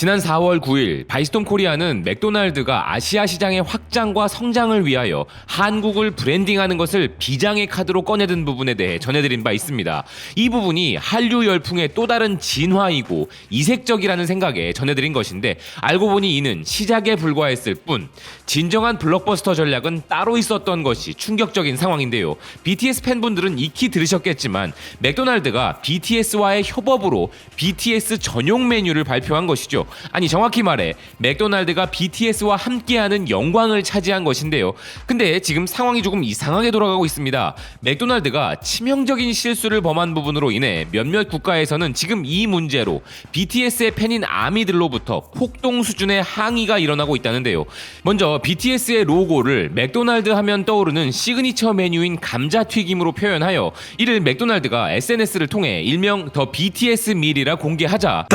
지난 4월 9일 바이스톤 코리아는 맥도날드가 아시아 시장의 확장과 성장을 위하여 한국을 브랜딩하는 것을 비장의 카드로 꺼내든 부분에 대해 전해드린 바 있습니다. 이 부분이 한류 열풍의 또 다른 진화이고 이색적이라는 생각에 전해드린 것인데, 알고 보니 이는 시작에 불과했을 뿐 진정한 블록버스터 전략은 따로 있었던 것이 충격적인 상황인데요. BTS 팬분들은 익히 들으셨겠지만 맥도날드가 BTS와의 협업으로 BTS 전용 메뉴를 발표한 것이죠. 아니, 정확히 말해 맥도날드가 BTS와 함께하는 영광을 차지한 것인데요. 근데 지금 상황이 조금 이상하게 돌아가고 있습니다. 맥도날드가 치명적인 실수를 범한 부분으로 인해 몇몇 국가에서는 지금 이 문제로 BTS의 팬인 아미들로부터 폭동 수준의 항의가 일어나고 있다는데요. 먼저 BTS의 로고를 맥도날드 하면 떠오르는 시그니처 메뉴인 감자튀김으로 표현하여 이를 맥도날드가 SNS를 통해 일명 더 BTS 밀이라 공개하자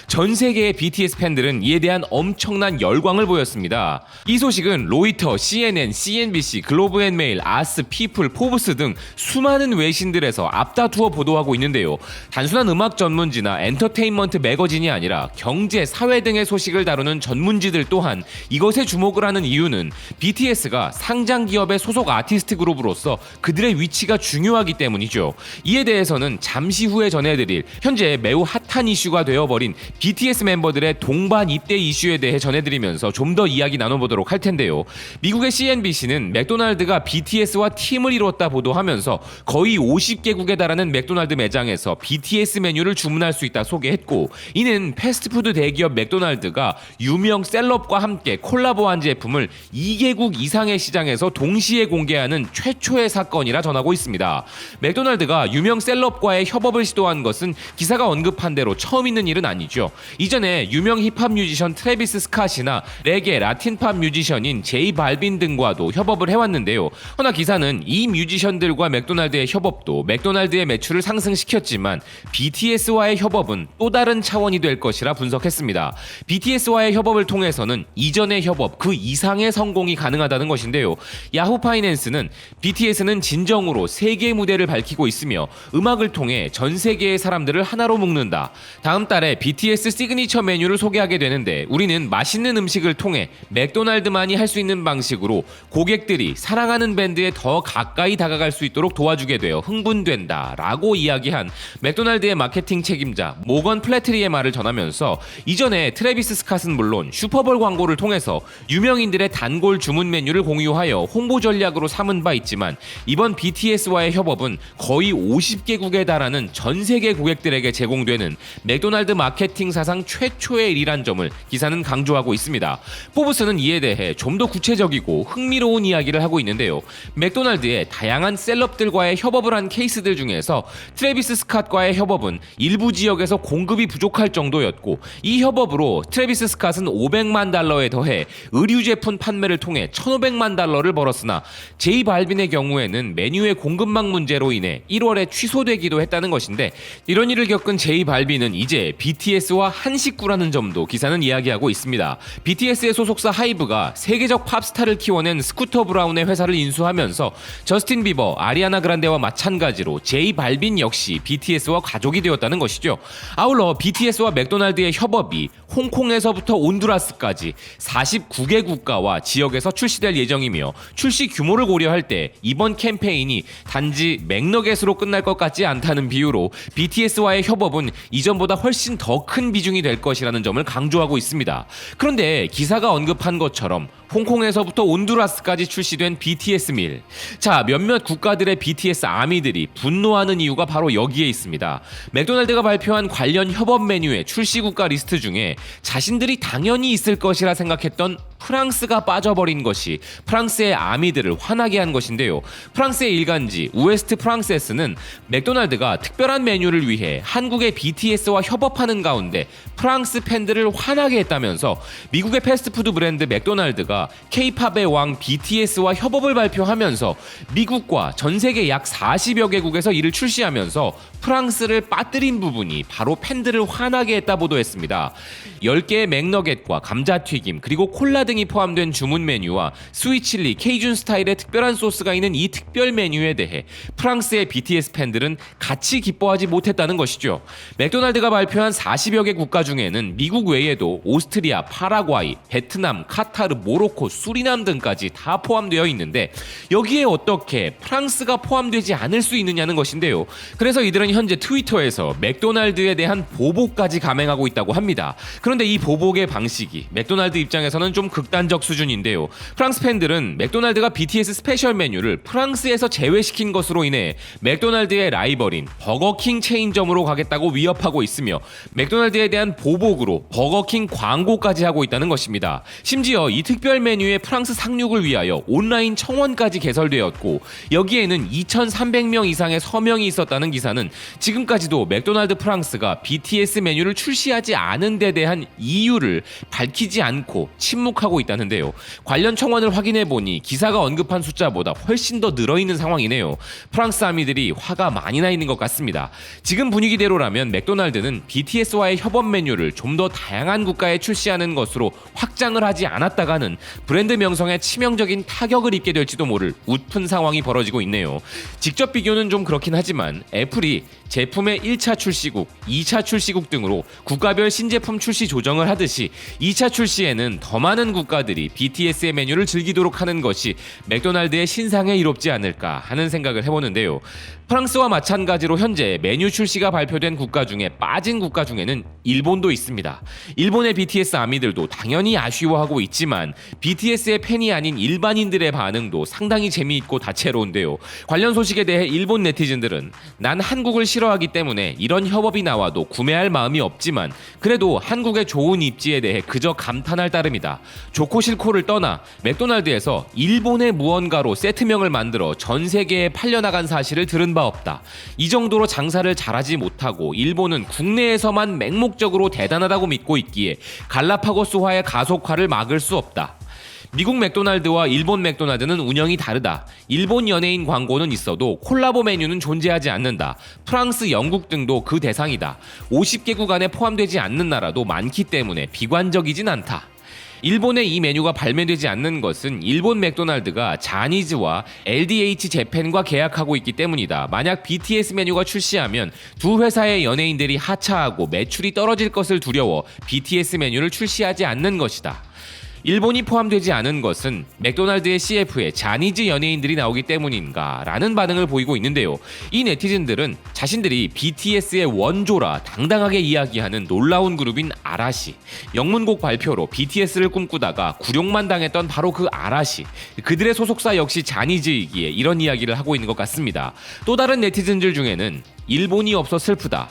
전 세계의 BTS 팬들은 이에 대한 엄청난 열광을 보였습니다. 이 소식은 로이터, CNN, CNBC, 글로브앤메일, 아스, 피플, 포브스 등 수많은 외신들에서 앞다투어 보도하고 있는데요. 단순한 음악 전문지나 엔터테인먼트 매거진이 아니라 경제, 사회 등의 소식을 다루는 전문지들 또한 이것에 주목을 하는 이유는 BTS가 상장 기업의 소속 아티스트 그룹으로서 그들의 위치가 중요하기 때문이죠. 이에 대해서는 잠시 후에 전해드릴 현재 매우 핫한 이슈가 되어버린 BTS 멤버들의 동반 입대 이슈에 대해 전해드리면서 좀 더 이야기 나눠보도록 할 텐데요. 미국의 CNBC는 맥도날드가 BTS와 팀을 이뤘다 보도하면서 거의 50개국에 달하는 맥도날드 매장에서 BTS 메뉴를 주문할 수 있다 소개했고, 이는 패스트푸드 대기업 맥도날드가 유명 셀럽과 함께 콜라보한 제품을 2개국 이상의 시장에서 동시에 공개하는 최초의 사건이라 전하고 있습니다. 맥도날드가 유명 셀럽과의 협업을 시도한 것은 기사가 언급한 대로 처음 있는 일은 아니죠. 이전에 유명 힙합 뮤지션 트래비스 스캇이나 레게, 라틴팝 뮤지션인 제이 발빈 등과도 협업을 해왔는데요. 허나 기사는 이 뮤지션들과 맥도날드의 협업도 맥도날드의 매출을 상승시켰지만 BTS와의 협업은 또 다른 차원이 될 것이라 분석했습니다. BTS와의 협업을 통해서는 이전의 협업 그 이상의 성공이 가능하다는 것인데요. 야후 파이낸스는 BTS는 진정으로 세계 무대를 밝히고 있으며 음악을 통해 전 세계의 사람들을 하나로 묶는다. 다음 달에 BTS 시그니처 메뉴를 소개하게 되는데, 우리는 맛있는 음식을 통해 맥도날드만이 할 수 있는 방식으로 고객들이 사랑하는 밴드에 더 가까이 다가갈 수 있도록 도와주게 되어 흥분된다 라고 이야기한 맥도날드의 마케팅 책임자 모건 플래트리의 말을 전하면서, 이전에 트래비스 스캇은 물론 슈퍼볼 광고를 통해서 유명인들의 단골 주문 메뉴를 공유하여 홍보 전략으로 삼은 바 있지만, 이번 BTS와의 협업은 거의 50개국에 달하는 전 세계 고객들에게 제공되는 맥도날드 마케팅 사상 최초의 일이란 점을 기사는 강조하고 있습니다. 포브스는 이에 대해 좀 더 구체적이고 흥미로운 이야기를 하고 있는데요. 맥도날드의 다양한 셀럽들과의 협업을 한 케이스들 중에서 트래비스 스캇과의 협업은 일부 지역에서 공급이 부족할 정도였고, 이 협업으로 트래비스 스캇은 $500만 더해 의류 제품 판매를 통해 $1,500만 벌었으나 제이 발빈의 경우에는 메뉴의 공급망 문제로 인해 1월에 취소되기도 했다는 것인데, 이런 일을 겪은 제이 발빈은 이제 BTS와 한 식구라는 점도 기사는 이야기하고 있습니다. BTS의 소속사 하이브가 세계적 팝스타를 키워낸 스쿠터 브라운의 회사를 인수하면서 저스틴 비버, 아리아나 그란데와 마찬가지로 제이 발빈 역시 BTS와 가족이 되었다는 것이죠. 아울러 BTS와 맥도날드의 협업이 홍콩에서부터 온두라스까지 49개 국가와 지역에서 출시될 예정이며, 출시 규모를 고려할 때 이번 캠페인이 단지 맥너겟으로 끝날 것 같지 않다는 비유로 BTS와의 협업은 이전보다 훨씬 더 큰 비중이 될 것이라는 점을 강조하고 있습니다. 그런데 기사가 언급한 것처럼 홍콩에서부터 온두라스까지 출시된 BTS 밀. 자, 몇몇 국가들의 BTS 아미들이 분노하는 이유가 바로 여기에 있습니다. 맥도날드가 발표한 관련 협업 메뉴의 출시 국가 리스트 중에 자신들이 당연히 있을 것이라 생각했던 프랑스가 빠져버린 것이 프랑스의 아미들을 화나게 한 것인데요. 프랑스의 일간지 우에스트 프랑세스는 맥도날드가 특별한 메뉴를 위해 한국의 BTS와 협업하는 가운데 프랑스 팬들을 화나게 했다면서, 미국의 패스트푸드 브랜드 맥도날드가 K-팝의 왕 BTS와 협업을 발표하면서 미국과 전 세계 약 40여 개국에서 이를 출시하면서 프랑스를 빠뜨린 부분이 바로 팬들을 화나게 했다 보도했습니다. 10개의 맥너겟과 감자튀김 그리고 콜라 등이 포함된 주문 메뉴와 스위칠리, 케이준 스타일의 특별한 소스가 있는 이 특별 메뉴에 대해 프랑스의 BTS 팬들은 같이 기뻐하지 못했다는 것이죠. 맥도날드가 발표한 40여 개 국가 중에는 미국 외에도 오스트리아, 파라과이, 베트남, 카타르, 모로코, 수리남 등까지 다 포함되어 있는데 여기에 어떻게 프랑스가 포함되지 않을 수 있느냐는 것인데요. 그래서 이들은 현재 트위터에서 맥도날드에 대한 보복까지 감행하고 있다고 합니다. 그런데 이 보복의 방식이 맥도날드 입장에서는 좀 극단적 수준인데요. 프랑스 팬들은 맥도날드가 BTS 스페셜 메뉴를 프랑스에서 제외시킨 것으로 인해 맥도날드의 라이벌인 버거킹 체인점으로 가겠다고 위협하고 있으며 맥도날드에 대한 보복으로 버거킹 광고까지 하고 있다는 것입니다. 심지어 이 특별 메뉴의 프랑스 상륙을 위하여 온라인 청원까지 개설되었고 여기에는 2,300명 이상의 서명이 있었다는 기사는 지금까지도 맥도날드 프랑스가 BTS 메뉴를 출시하지 않은 데 대한 이유를 밝히지 않고 침묵하고 있다는데요. 관련 청원을 확인해보니 기사가 언급한 숫자보다 훨씬 더 늘어있는 상황이네요. 프랑스 아미들이 화가 많이 나 있는 것 같습니다. 지금 분위기대로라면 맥도날드는 BTS와의 협업 메뉴를 좀 더 다양한 국가에 출시하는 것으로 확장을 하지 않았다가는 브랜드 명성에 치명적인 타격을 입게 될지도 모를 웃픈 상황이 벌어지고 있네요. 직접 비교는 좀 그렇긴 하지만 애플이 제품의 1차 출시국, 2차 출시국 등으로 국가별 신제품 출시 조정을 하듯이 2차 출시에는 더 많은 국가들이 BTS의 메뉴를 즐기도록 하는 것이 맥도날드의 신상에 이롭지 않을까 하는 생각을 해보는데요. 프랑스와 마찬가지로 현재 메뉴 출시가 발표된 국가 중에 빠진 국가 중에는 일본도 있습니다. 일본의 BTS 아미들도 당연히 아쉬워하고 있지만 BTS의 팬이 아닌 일반인들의 반응도 상당히 재미있고 다채로운데요. 관련 소식에 대해 일본 네티즌들은 난 한국을 싫어하기 때문에 이런 협업이 나와도 구매할 마음이 없지만 그래도 한국의 좋은 입지에 대해 그저 감탄할 따름이다. 좋고 싫고를 떠나 맥도날드에서 일본의 무언가로 세트명을 만들어 전 세계에 팔려나간 사실을 들은 바 없다. 이 정도로 장사를 잘하지 못하고 일본은 국내에서만 맹목적으로 대단하다고 믿고 있기에 갈라파고스화의 가속화를 막을 수 없다. 미국 맥도날드와 일본 맥도날드는 운영이 다르다. 일본 연예인 광고는 있어도 콜라보 메뉴는 존재하지 않는다. 프랑스, 영국 등도 그 대상이다. 50개국 안에 포함되지 않는 나라도 많기 때문에 비관적이진 않다. 일본의 이 메뉴가 발매되지 않는 것은 일본 맥도날드가 자니즈와 LDH 재팬과 계약하고 있기 때문이다. 만약 BTS 메뉴가 출시하면 두 회사의 연예인들이 하차하고 매출이 떨어질 것을 두려워 BTS 메뉴를 출시하지 않는 것이다. 일본이 포함되지 않은 것은 맥도날드의 CF에 자니즈 연예인들이 나오기 때문인가 라는 반응을 보이고 있는데요. 이 네티즌들은 자신들이 BTS의 원조라 당당하게 이야기하는 놀라운 그룹인 아라시, 영문곡 발표로 BTS를 꿈꾸다가 굴욕만 당했던 바로 그 아라시, 그들의 소속사 역시 자니즈이기에 이런 이야기를 하고 있는 것 같습니다. 또 다른 네티즌들 중에는 일본이 없어 슬프다.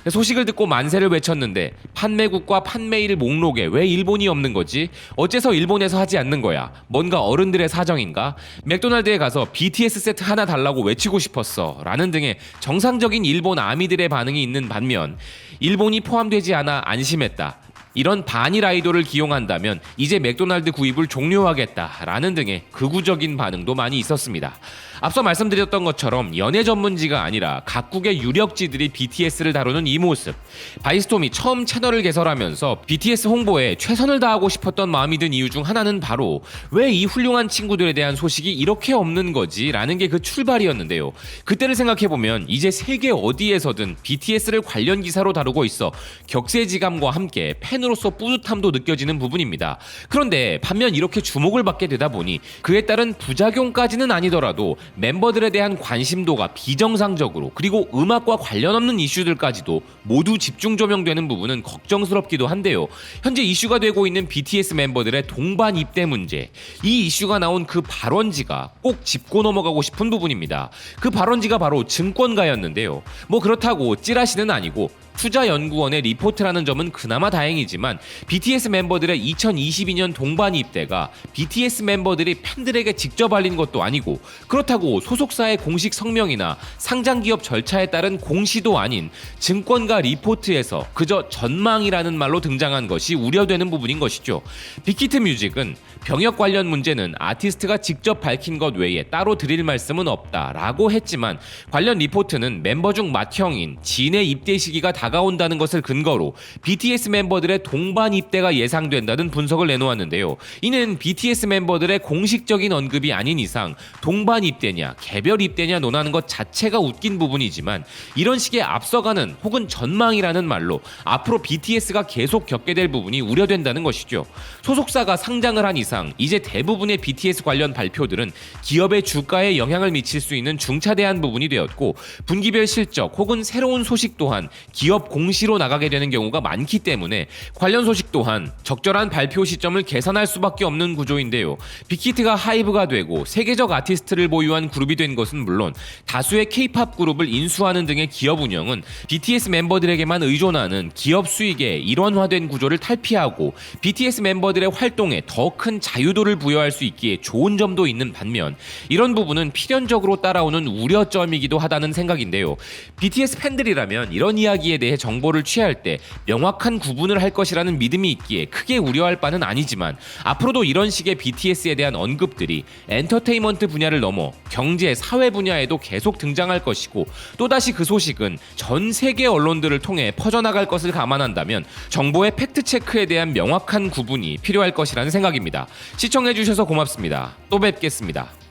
소식을 듣고 만세를 외쳤는데 판매국과 판매일 목록에 왜 일본이 없는 거지? 어째서 일본에서 하지 않는 거야? 뭔가 어른들의 사정인가? 맥도날드에 가서 BTS 세트 하나 달라고 외치고 싶었어 라는 등의 정상적인 일본 아미들의 반응이 있는 반면 일본이 포함되지 않아 안심했다. 이런 반일 아이돌을 기용한다면 이제 맥도날드 구입을 종료하겠다라는 등의 극우적인 반응도 많이 있었습니다. 앞서 말씀드렸던 것처럼 연예 전문지가 아니라 각국의 유력지들이 BTS를 다루는 이 모습, 바이스톰이 처음 채널을 개설하면서 BTS 홍보에 최선을 다하고 싶었던 마음이 든 이유 중 하나는 바로 왜 이 훌륭한 친구들에 대한 소식이 이렇게 없는 거지 라는 게 그 출발이었는데요. 그때를 생각해보면 이제 세계 어디에서든 BTS를 관련 기사로 다루고 있어 격세지감과 함께 팬으로서 뿌듯함도 느껴지는 부분입니다. 그런데 반면 이렇게 주목을 받게 되다 보니 그에 따른 부작용까지는 아니더라도 멤버들에 대한 관심도가 비정상적으로 그리고 음악과 관련 없는 이슈들까지도 모두 집중 조명되는 부분은 걱정스럽기도 한데요. 현재 이슈가 되고 있는 BTS 멤버들의 동반 입대 문제, 이 이슈가 나온 그 발원지가 꼭 짚고 넘어가고 싶은 부분입니다. 그 발원지가 바로 증권가였는데요. 뭐 그렇다고 찌라시는 아니고 투자연구원의 리포트라는 점은 그나마 다행이지만 BTS 멤버들의 2022년 동반 입대가 BTS 멤버들이 팬들에게 직접 알린 것도 아니고 그렇다고 소속사의 공식 성명이나 상장기업 절차에 따른 공시도 아닌 증권가 리포트에서 그저 전망이라는 말로 등장한 것이 우려되는 부분인 것이죠. 빅히트 뮤직은 병역 관련 문제는 아티스트가 직접 밝힌 것 외에 따로 드릴 말씀은 없다라고 했지만 관련 리포트는 멤버 중 맏형인 진의 입대 시기가 다가온다는 것을 근거로 BTS 멤버들의 동반 입대가 예상된다는 분석을 내놓았는데요. 이는 BTS 멤버들의 공식적인 언급이 아닌 이상 동반 입대냐 개별 입대냐 논하는 것 자체가 웃긴 부분이지만, 이런 식의 앞서가는 혹은 전망이라는 말로 앞으로 BTS가 계속 겪게 될 부분이 우려된다는 것이죠. 소속사가 상장을 한 이상 이제 대부분의 BTS 관련 발표들은 기업의 주가에 영향을 미칠 수 있는 중차대한 부분이 되었고, 분기별 실적 혹은 새로운 소식 또한 기업 공시로 나가게 되는 경우가 많기 때문에 관련 소식 또한 적절한 발표 시점을 계산할 수밖에 없는 구조인데요. 빅히트가 하이브가 되고 세계적 아티스트를 보유한 그룹이 된 것은 물론 다수의 K-팝 그룹을 인수하는 등의 기업 운영은 BTS 멤버들에게만 의존하는 기업 수익의 일원화된 구조를 탈피하고 BTS 멤버들의 활동에 더 큰 자유도를 부여할 수 있기에 좋은 점도 있는 반면, 이런 부분은 필연적으로 따라오는 우려점이기도 하다는 생각인데요. BTS 팬들이라면 이런 이야기에 대해 정보를 취할 때 명확한 구분을 할 것이라는 믿음이 있기에 크게 우려할 바는 아니지만, 앞으로도 이런 식의 BTS에 대한 언급들이 엔터테인먼트 분야를 넘어 경제, 사회 분야에도 계속 등장할 것이고, 또다시 그 소식은 전 세계 언론들을 통해 퍼져나갈 것을 감안한다면 정보의 팩트체크에 대한 명확한 구분이 필요할 것이라는 생각입니다. 시청해주셔서 고맙습니다. 또 뵙겠습니다.